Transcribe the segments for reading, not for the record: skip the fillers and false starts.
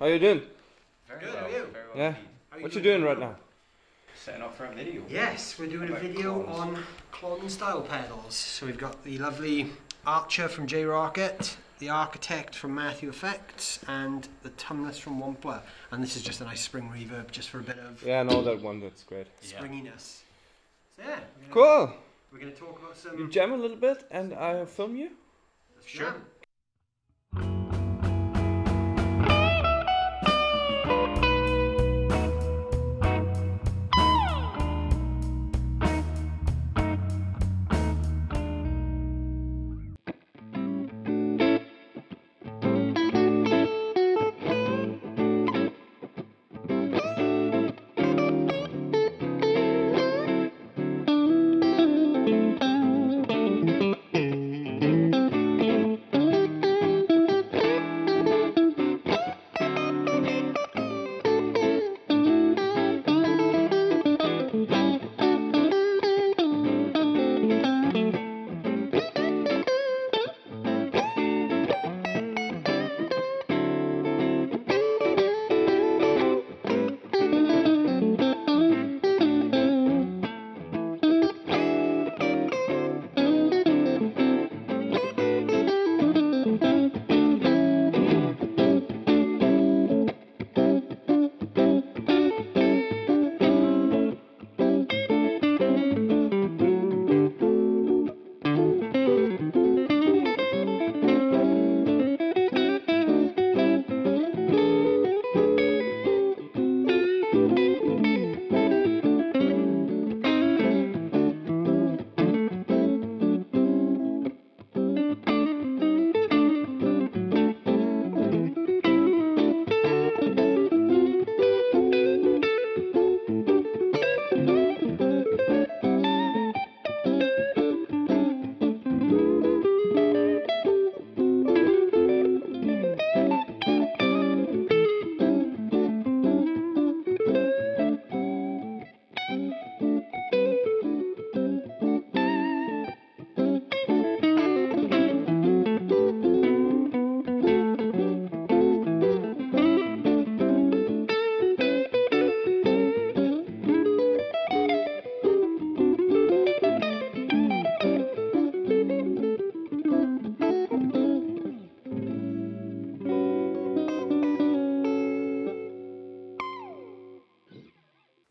How you doing? Very good, how are you? Very well. Yeah. What you doing right now? Setting up for a video. Yes, we're doing a video on Klon style pedals. So we've got the lovely Archer from Rockett, the Architect from Matthew Effects, and the Tumnus from Wampler. And this is just a nice spring reverb, just for a bit of no, that one, that's great. springiness. So yeah, cool. We're going to talk about some. You jam a little bit, and I'll film you. Sure.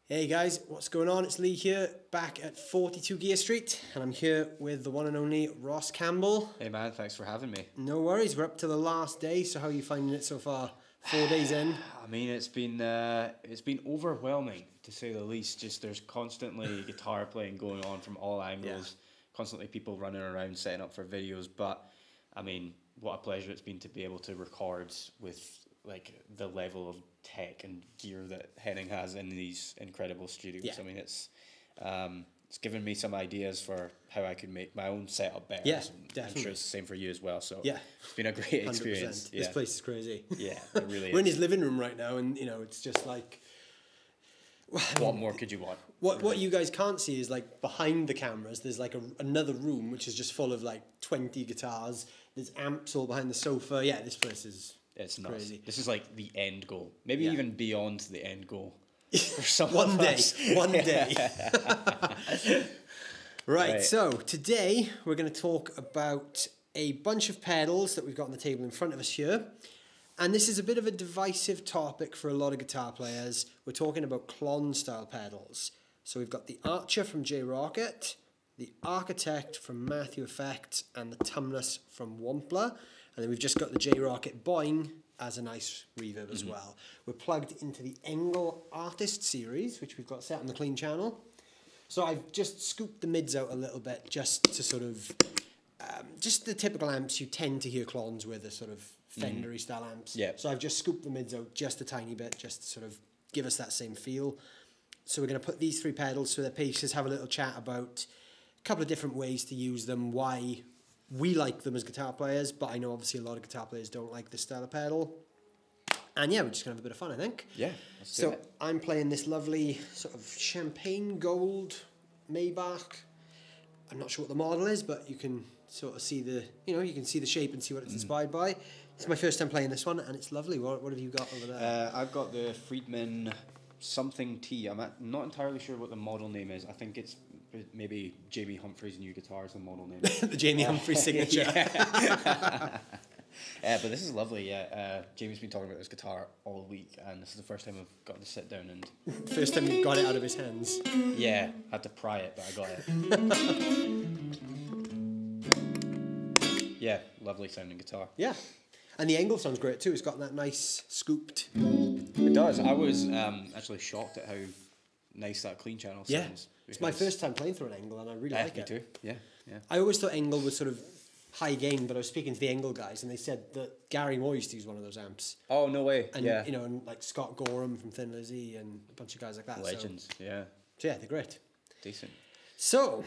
Hey guys, what's going on? It's Leigh here, back at 42 Gear Street, and I'm here with the one and only Ross Campbell. Hey man, thanks for having me. No worries, we're up to the last day, so how are you finding it so far? 4 days in? I mean, it's been overwhelming, to say the least. Just there's constantly guitar playing going on from all angles, constantly people running around setting up for videos, but I mean, what a pleasure it's been to be able to record with like the level of tech and gear that Henning has in these incredible studios. I mean, it's given me some ideas for how I could make my own setup better. Yeah, definitely. I'm sure it's the same for you as well. So it's been a great experience. 100%. This place is crazy. Yeah, it really is. We're in his living room right now, and you know, it's just like. What more could you want? What you guys can't see is like behind the cameras. There's like another room which is just full of like 20 guitars. There's amps all behind the sofa. Yeah, this place is. It's nuts. Crazy. This is like the end goal. Maybe even beyond the end goal. For some One of day. us. One day. Right, so today we're going to talk about a bunch of pedals that we've got on the table in front of us here. And this is a bit of a divisive topic for a lot of guitar players. We're talking about Klon style pedals. So we've got the Archer from Rockett, the Architect from Matthew Effects, and the Tumnus from Wampler. And then we've just got the Rockett Boing as a nice reverb as well. We're plugged into the Engl Artist series, which we've got set on the Clean channel. So I've just scooped the mids out a little bit just to sort of, just the typical amps you tend to hear Klons with, the sort of Fender-y style amps. Yeah. So I've just scooped the mids out just a tiny bit, just to sort of give us that same feel. So we're going to put these three pedals through their paces, have a little chat about a couple of different ways to use them, why we like them as guitar players, but I know obviously a lot of guitar players don't like this style of pedal. And yeah, we're just going to have a bit of fun, I think. Yeah. So I'm playing this lovely sort of champagne gold Maybach. I'm not sure what the model is, but you can sort of see the, you can see the shape and see what it's inspired by. It's my first time playing this one, and it's lovely. What have you got over there? I've got the Friedman something T. I'm not entirely sure what the model name is. I think it's maybe Jamie Humphrey's new guitar is the model name. The Jamie Humphrey signature. But this is lovely. Yeah, Jamie's been talking about this guitar all week, and this is the first time I've gotten to sit down and. First time you've got it out of his hands. Yeah, had to pry it, but I got it. Yeah, lovely sounding guitar. Yeah. And the Engl sounds great too. It's got that nice scooped. It does. I was actually shocked at how nice that clean channel sounds. It's my first time playing through an Engl, and I really like it. Me too. Yeah. I always thought Engl was sort of high gain, but I was speaking to the Engl guys, and they said that Gary Moore used to use one of those amps. Oh, no way. And, yeah. you know, and like Scott Gorham from Thin Lizzy and a bunch of guys like that. Legends, yeah. So yeah, they're great. Decent. So,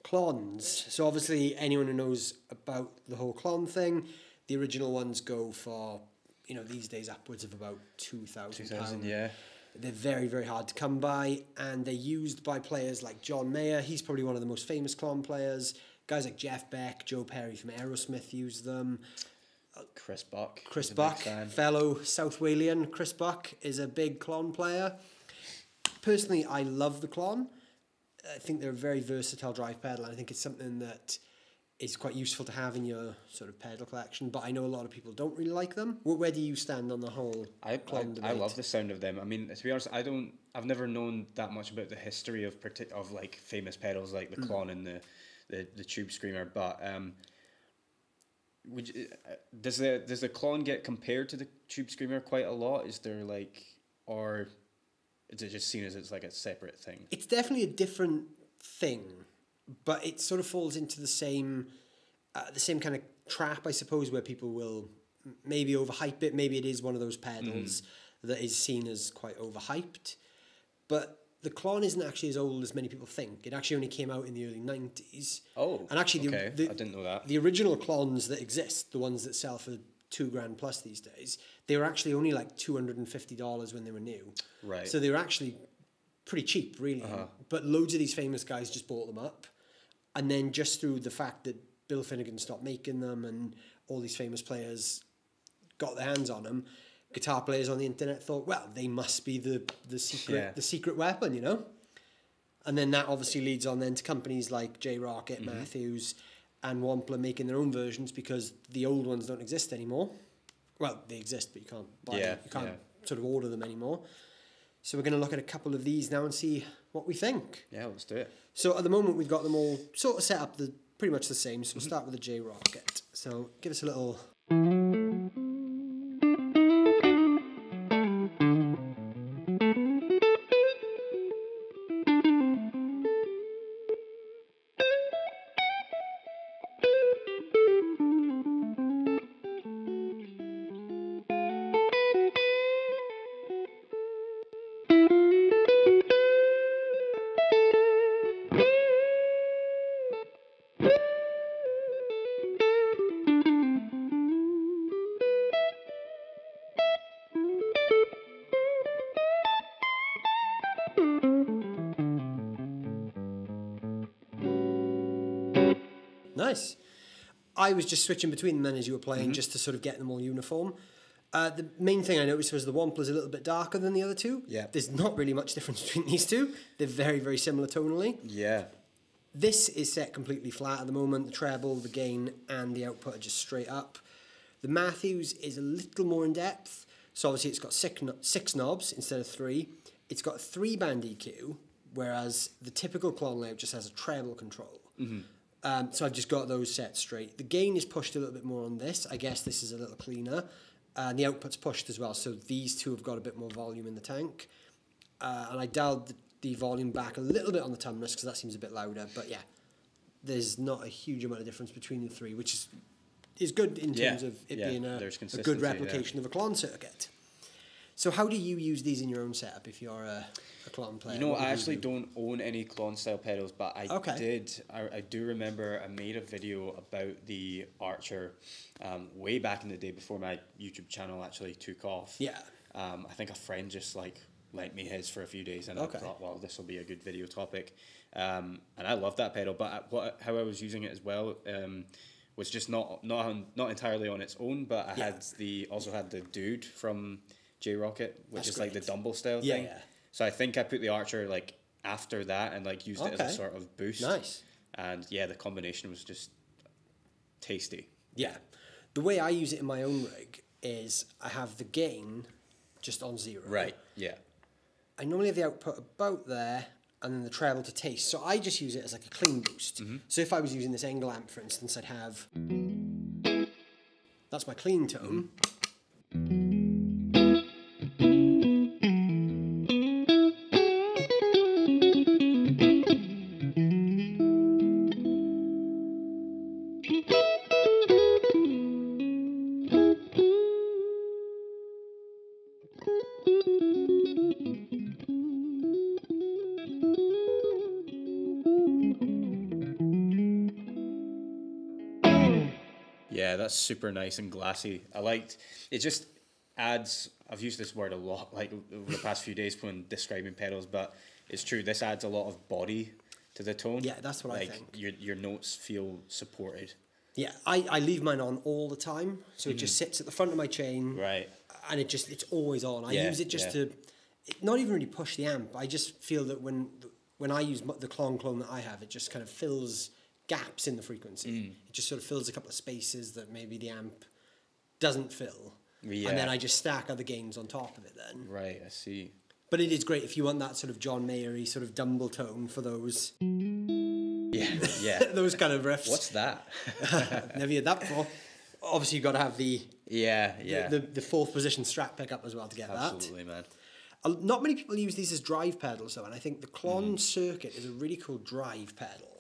Klons. So obviously anyone who knows about the whole Klon thing, the original ones go for, you know, these days upwards of about £2,000. Yeah. They're very, very hard to come by, and they're used by players like John Mayer. He's probably one of the most famous Klon players. Guys like Jeff Beck, Joe Perry from Aerosmith use them. Chris Buck. Chris Buck, fellow South Walian. Chris Buck is a big Klon player. Personally, I love the Klon. I think they're a very versatile drive pedal, and I think it's something that is quite useful to have in your sort of pedal collection, but I know a lot of people don't really like them. Where do you stand on the whole Klon debate? I love the sound of them. I mean, to be honest, I've never known that much about the history of like famous pedals like the Klon and the Tube Screamer, but does the Klon get compared to the Tube Screamer quite a lot? Is there like, or is it just seen as it's like a separate thing? It's definitely a different thing, but it sort of falls into the same kind of trap, I suppose, where people will maybe overhype it. Maybe it is one of those pedals that is seen as quite overhyped. But the Klon isn't actually as old as many people think. It actually only came out in the early 90s. Oh, and actually I didn't know that. The original Klons that exist, the ones that sell for $2,000 plus these days, they were actually only like $250 when they were new. Right. So they were actually pretty cheap, really. But loads of these famous guys just bought them up. And then just through the fact that Bill Finnegan stopped making them and all these famous players got their hands on them, guitar players on the internet thought, well, they must be the secret weapon, you know? And then that obviously leads on then to companies like J. Rockett, Matthews, and Wampler making their own versions because the old ones don't exist anymore. Well, they exist, but you can't buy them. You can't sort of order them anymore. So we're going to look at a couple of these now and see what we think. Yeah, let's do it. So at the moment, we've got them all sort of set up pretty much the same. So we'll start with the J. Rockett. So give us a little... Nice. I was just switching between them then as you were playing just to sort of get them all uniform. The main thing I noticed was the Wampler's a little bit darker than the other two. Yeah. There's not really much difference between these two. They're very, very similar tonally. Yeah. This is set completely flat at the moment. The treble, the gain, and the output are just straight up. The Matthews is a little more in depth. So obviously it's got six knobs instead of 3. It's got a 3-band EQ, whereas the typical Klon layout just has a treble control. So I've just got those set straight. The gain is pushed a little bit more on this. I guess this is a little cleaner. And the output's pushed as well. So these two have got a bit more volume in the tank. And I dialed the volume back a little bit on the Tumnus because that seems a bit louder. But yeah, there's not a huge amount of difference between the three, which is good in terms of it being a good replication of a Klon circuit. So how do you use these in your own setup if you're a Klon player? You know, I actually don't own any Klon style pedals, but I do remember I made a video about the Archer way back in the day before my YouTube channel actually took off. Yeah. I think a friend just like lent me his for a few days, and I thought, well, this will be a good video topic. And I love that pedal, but how I was using it as well was just not entirely on its own, but I also had the Dude from Rockett, which is like the Dumble style thing. Yeah. So I think I put the Archer like after that and like used it as a sort of boost. Nice. And yeah, the combination was just tasty. Yeah. The way I use it in my own rig is I have the gain just on 0. Right, yeah. I normally have the output about there and then the treble to taste. So I just use it as like a clean boost. So if I was using this Engl amp, for instance, I'd have... That's my clean tone. Yeah, that's super nice and glassy. I liked it. Just adds. I've used this word a lot, like over the past few days when describing pedals, but it's true. This adds a lot of body to the tone. Yeah, that's what I think. Your notes feel supported. Yeah, I leave mine on all the time, so it just sits at the front of my chain. Right. And it's always on. I use it just to, not even really push the amp. I just feel that when I use the clone that I have, it just kind of fills gaps in the frequency. It just sort of fills a couple of spaces that maybe the amp doesn't fill. Yeah. And then I just stack other gains on top of it then. Right, I see. But it is great if you want that sort of John Mayer-y sort of Dumble tone for those. Yeah. Those kind of riffs. What's that? Never heard that before. Obviously, you've got to have the the fourth position Strat pickup as well to get Absolutely, man. Not many people use these as drive pedals though, and I think the Klon circuit is a really cool drive pedal.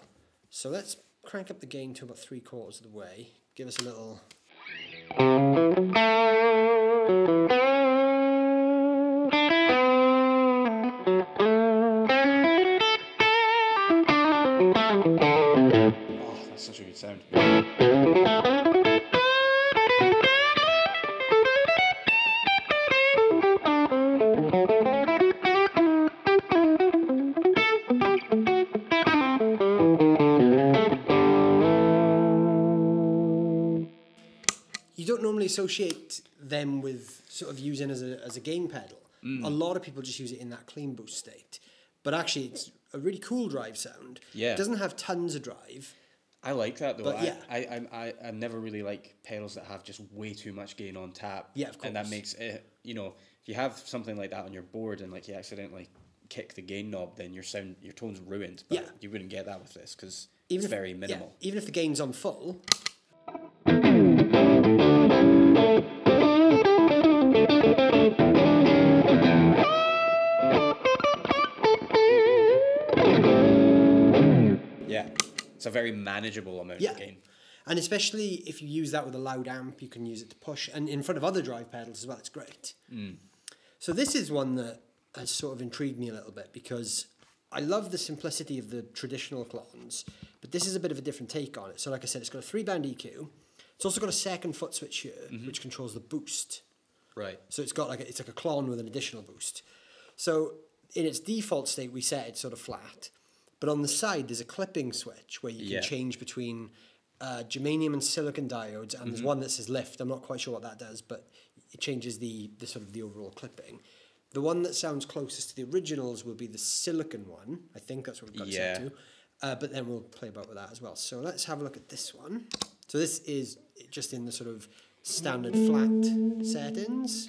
So let's crank up the gain to about 3/4 of the way. Give us a little. Oh, that's such a good sound. Associate them with sort of using as a gain pedal. A lot of people just use it in that clean boost state, but actually it's a really cool drive sound. Yeah, it doesn't have tons of drive. I like that though. But I never really like pedals that have just way too much gain on tap. Yeah, of course. And that makes it, if you have something like that on your board and like you accidentally kick the gain knob, then your tone's ruined. But you wouldn't get that with this because it's very minimal. Yeah, even if the gain's on full. Yeah, it's a very manageable amount of gain. And especially if you use that with a loud amp, you can use it to push. And in front of other drive pedals as well, it's great. So this is one that has sort of intrigued me a little bit because I love the simplicity of the traditional Klons, but this is a bit of a different take on it. So like I said, it's got a 3-band EQ. It's also got a second foot switch here, which controls the boost. Right. So it's got it's like a Klon with an additional boost. So in its default state, we set it sort of flat. But on the side, there's a clipping switch where you can change between germanium and silicon diodes, and there's one that says lift. I'm not quite sure what that does, but it changes the sort of the overall clipping. The one that sounds closest to the originals will be the silicon one. I think that's what we've got set to. But then we'll play about with that as well. So let's have a look at this one. So this is just in the sort of standard flat settings.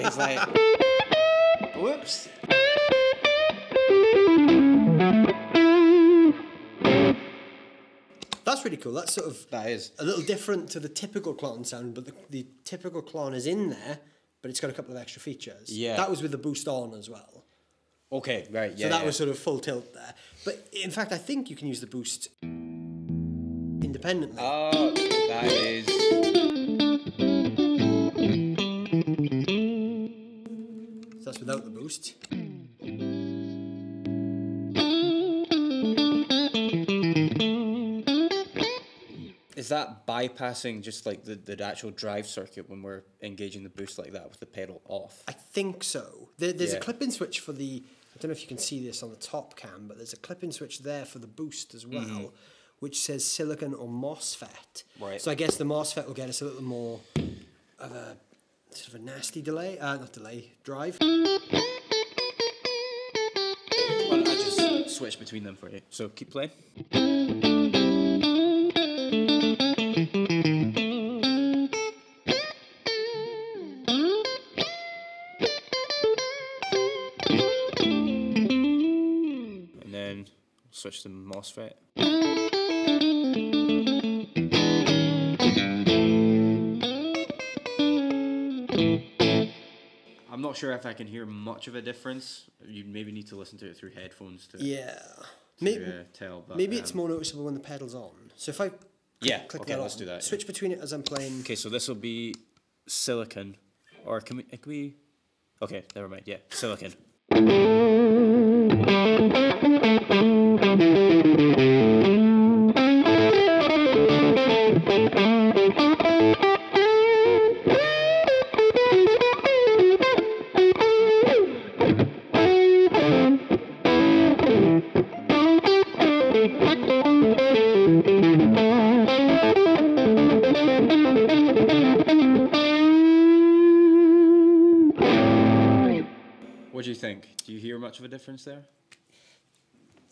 He's like, whoops. That's really cool. That's sort of That is a little different to the typical Klon sound, but the typical Klon is in there, but it's got a couple of extra features. Yeah. That was with the boost on as well. okay, right? Yeah. So that was sort of full tilt there. But in fact, I think you can use the boost independently. Oh, that is. So that's without the boost. Is that bypassing just like the actual drive circuit when we're engaging the boost like that with the pedal off? I think so. There's a Yeah. clip-in switch for the... I don't know if you can see this on the top cam, but there's a clip-in switch there for the boost as well, which says silicon or MOSFET. Right. So I guess the MOSFET will get us a little more of a sort of a nasty delay, not delay, drive. Why don't I just switch between them for you? So keep playing. And then switch to MOSFET. I'm not sure if I can hear much of a difference. You maybe need to listen to it through headphones to, Yeah. to Maybe, tell. But, maybe it's more noticeable when the pedal's on. So if I click okay, that let's on, do that. switch between it as I'm playing. Okay, so this will be silicon, or can we? Okay, never mind. Yeah, silicon. What do you think? Do you hear much of a difference there?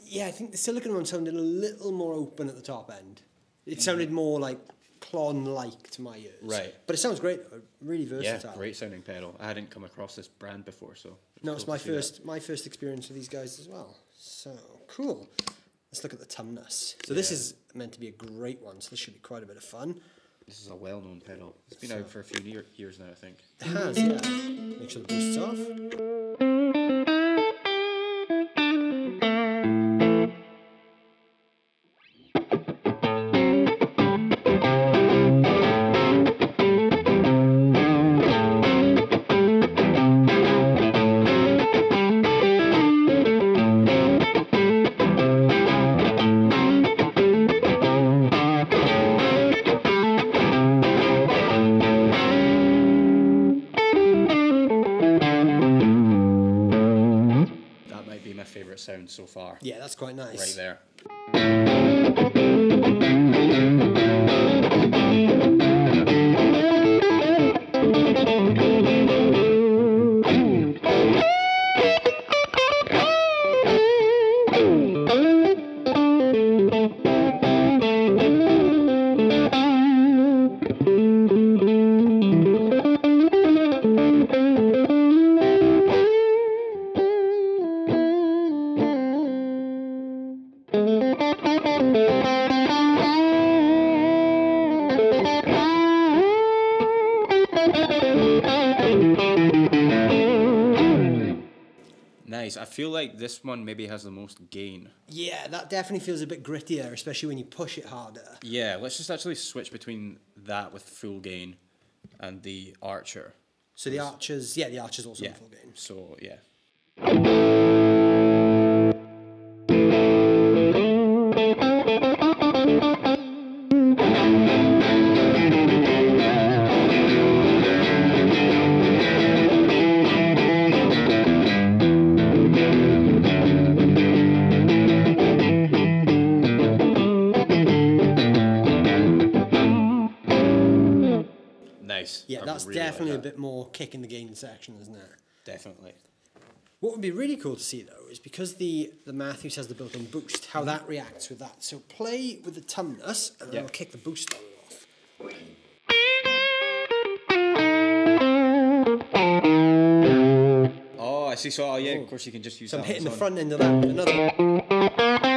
Yeah, I think the silicon one sounded a little more open at the top end. It sounded more like Klon-like to my ears. Right. But it sounds great, really versatile. Yeah, great sounding pedal. I hadn't come across this brand before, so No, it's cool to see my first experience with these guys as well. So cool. Let's look at the Tumnus. So this is meant to be a great one. So this should be quite a bit of fun. This is a well-known pedal. It's been out for a few years now, I think. It has, yeah. Make sure the boost's off. That might be my favourite sound so far. Yeah, that's quite nice. Right there. Nice. I feel like this one maybe has the most gain. Yeah, that definitely feels a bit grittier, especially when you push it harder. Yeah, let's just actually switch between that with full gain and the Archer. So the Archer's, the Archer's also Yeah. in full gain. So, yeah. Nice. Yeah, I that's really like definitely a that. bit more kick in the gain section, isn't it? Definitely. What would be really cool to see though is because the Matthews has the built-in boost, how that reacts with that. So play with the Tumnus and then I'll kick the boost level off. I see. So, yeah, of course you can just use So that I'm hitting the one. front end of that with another.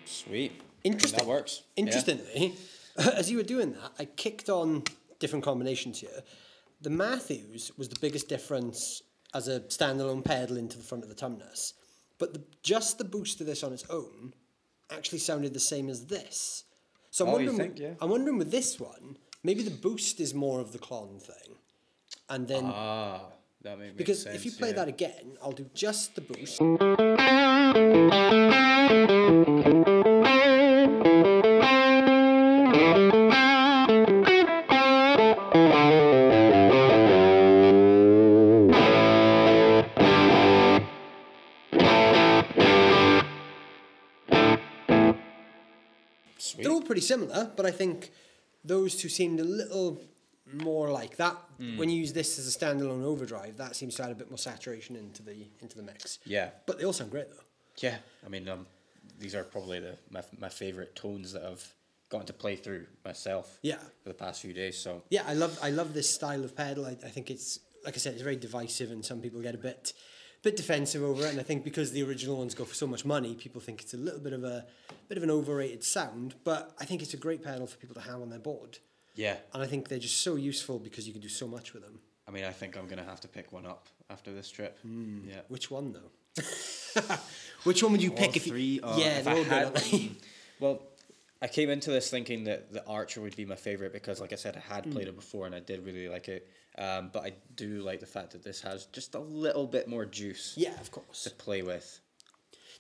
Sweet. Interesting. That works. Interestingly, as you were doing that, I kicked on different combinations here. The Matthews was the biggest difference as a standalone pedal into the front of the Tumnus. But just the boost of this on its own actually sounded the same as this. So I'm wondering, you think? Yeah. I'm wondering with this one, maybe the boost is more of the Klon thing. And then, That makes because sense. if you play that again, I'll do just the boost. Sweet. They're all pretty similar, but I think those two seemed a little more like that. When you use this as a standalone overdrive, that seems to add a bit more saturation into the mix. Yeah. But they all sound great though. Yeah. I mean, these are probably my favourite tones that I've gotten to play through myself. Yeah. For the past few days. So. Yeah, I love this style of pedal. I think it's, like I said, it's very divisive, and some people get a bit defensive over it. And I think because the original ones go for so much money, people think it's a little bit of an overrated sound. But I think it's a great pedal for people to have on their board. Yeah. And I think they're just so useful because you can do so much with them. I mean, I think I'm going to have to pick one up after this trip. Yeah. Which one though? Which one would you pick if you? Three? Yeah, if they're I all good, had aren't they? one- Well, I came into this thinking that the Archer would be my favourite because, like I said, I had played it before and I did really like it. But I do like the fact that this has just a little bit more juice Yeah, of course. to play with.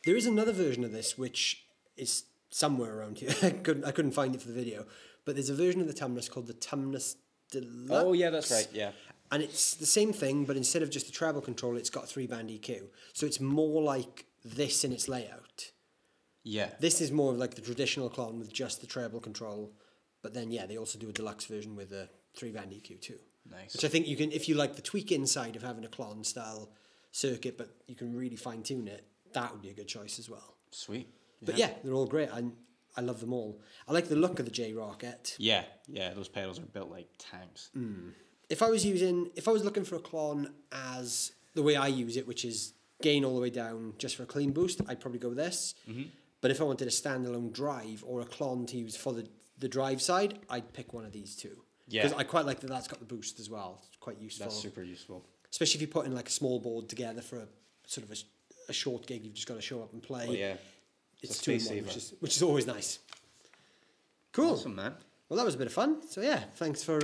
There is another version of this which is somewhere around here. I couldn't find it for the video, but there's a version of the Tumnus called the Tumnus Deluxe. Oh, yeah, that's right, yeah. And it's the same thing, but instead of just a treble control, it's got a 3-band EQ. So it's more like this in its layout. Yeah. This is more of like the traditional Klon with just the treble control, but then yeah, they also do a deluxe version with a 3-band EQ too. Nice. Which I think you can, if you like the tweak inside of having a Klon style circuit, but you can really fine tune it, that would be a good choice as well. Sweet. But yeah, they're all great. I love them all. I like the look of the J Rockett. Yeah, those pedals are built like tanks. If I was looking for a Klon as the way I use it, which is gain all the way down just for a clean boost, I'd probably go with this. But if I wanted a standalone drive or a Klon to use for the drive side, I'd pick one of these two. Yeah. Because I quite like that that's got the boost as well. It's quite useful. That's super useful. Especially if you're putting like a small board together for a sort of a short gig, you've just got to show up and play. Oh, yeah. It's a 2 in space 1, saver. which is always nice. Cool. Awesome, man. Well, that was a bit of fun. So yeah, thanks for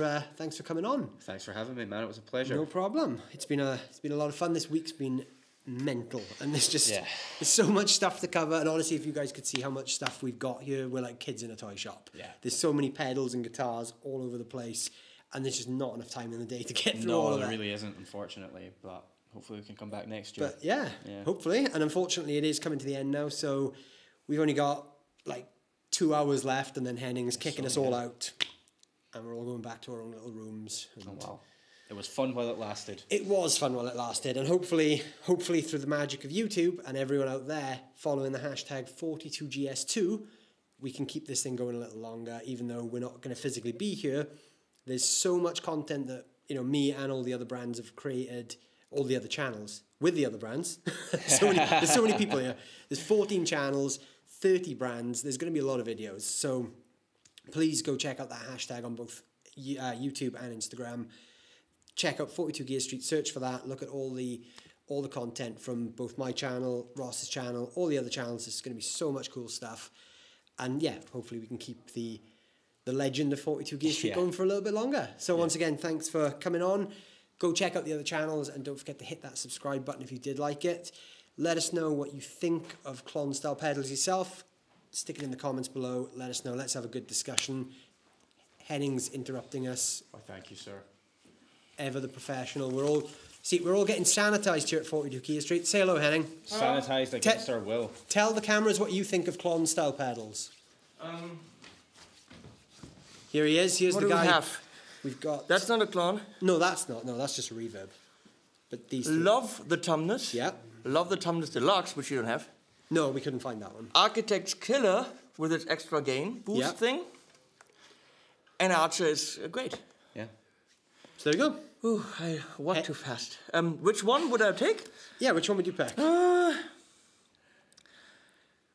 coming on. Thanks for having me, man. It was a pleasure. No problem. It's been a lot of fun. This week's been mental, and there's so much stuff to cover. And honestly, if you guys could see how much stuff we've got here, we're like kids in a toy shop. Yeah. There's so many pedals and guitars all over the place, and there's just not enough time in the day to get through all of there that. really isn't, unfortunately. But hopefully we can come back next year. But yeah, hopefully. And unfortunately, it is coming to the end now. So we've only got like 2 hours left, and then Henning's kicking us all out, and we're all going back to our own little rooms. Oh wow. It was fun while it lasted. It was fun while it lasted, and hopefully through the magic of YouTube and everyone out there following the hashtag 42GS2, we can keep this thing going a little longer, even though we're not going to physically be here. There's so much content that, you know, me and all the other brands have created, all the other channels with the other brands. There's so many people here. There's 14 channels, 30 brands. There's going to be a lot of videos. So please go check out that hashtag on both YouTube and Instagram. Check out 42 Gear Street, search for that, look at all the content from both my channel, Ross's channel, all the other channels. There's going to be so much cool stuff. And yeah, hopefully we can keep the legend of 42 Gear Street going for a little bit longer. So once again, thanks for coming on. Go check out the other channels, and don't forget to hit that subscribe button if you did like it. Let us know what you think of Klon style pedals yourself. Stick it in the comments below. Let us know. Let's have a good discussion. Henning's interrupting us. Oh, thank you, sir. Ever the professional. We're all See, we're all getting sanitised here at 42 Keir Street. Say hello, Henning. Sanitised against our will. Tell the cameras what you think of Klon style pedals. Here he is. Here's What the do guy. we have? We've got. That's not a Klon. No, that's not. No, that's just a reverb. But these. Two. Love the Tumnus. Yeah. Love the Tumnus Deluxe, which you don't have. No, we couldn't find that one. Architect's Killer with its extra gain boost thing. And Archer is great. Yeah. So there you go. Ooh, I walked too fast. Which one would I take? Yeah, which one would you pick?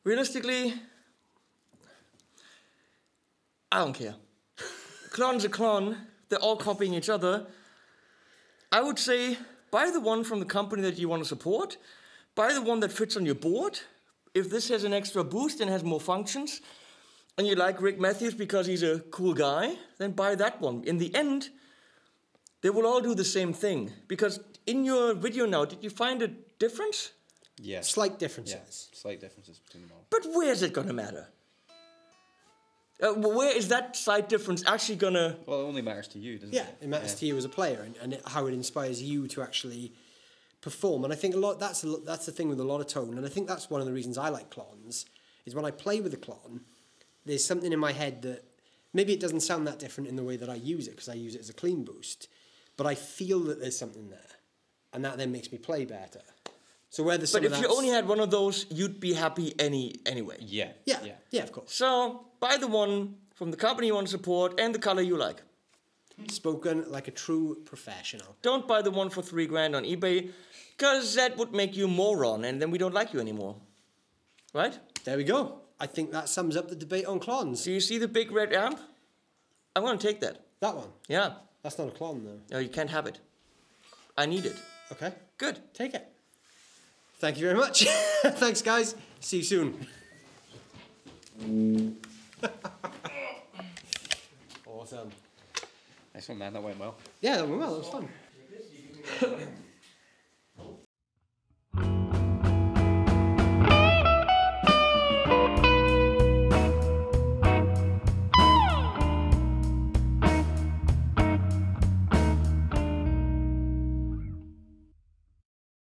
Realistically, I don't care. Klon's a Klon. They're all copying each other. I would say buy the one from the company that you want to support. Buy the one that fits on your board. If this has an extra boost and has more functions, and you like Rick Matthews because he's a cool guy, then buy that one. In the end, they will all do the same thing. Because in your video now, did you find a difference? Yeah. Slight differences. Yeah. Slight differences between them all. But where is it going to matter? Where is that slight difference actually going to... Well, it only matters to you, doesn't Yeah, it? it matters to you as a player and how it inspires you to actually perform. And I think that's the thing with a lot of tone. And I think that's one of the reasons I like Klons, is when I play with a Klon, there's something in my head that maybe it doesn't sound that different in the way that I use it, because I use it as a clean boost, but I feel that there's something there, and that then makes me play better. So whether But if you only had one of those, you'd be happy anyway. Yeah. Yeah, of course. So buy the one from the company you want to support and the color you like. Spoken like a true professional. Don't buy the one for $3,000 on eBay, because that would make you a moron, and then we don't like you anymore. Right? There we go. I think that sums up the debate on Klons. Do you see the big red amp? I'm going to take that. That one? Yeah. That's not a Klon, though. No, you can't have it. I need it. Okay. Good. Take it. Thank you very much. Thanks, guys. See you soon. Awesome. Nice one, man. That went well. Yeah, that went well. That was fun.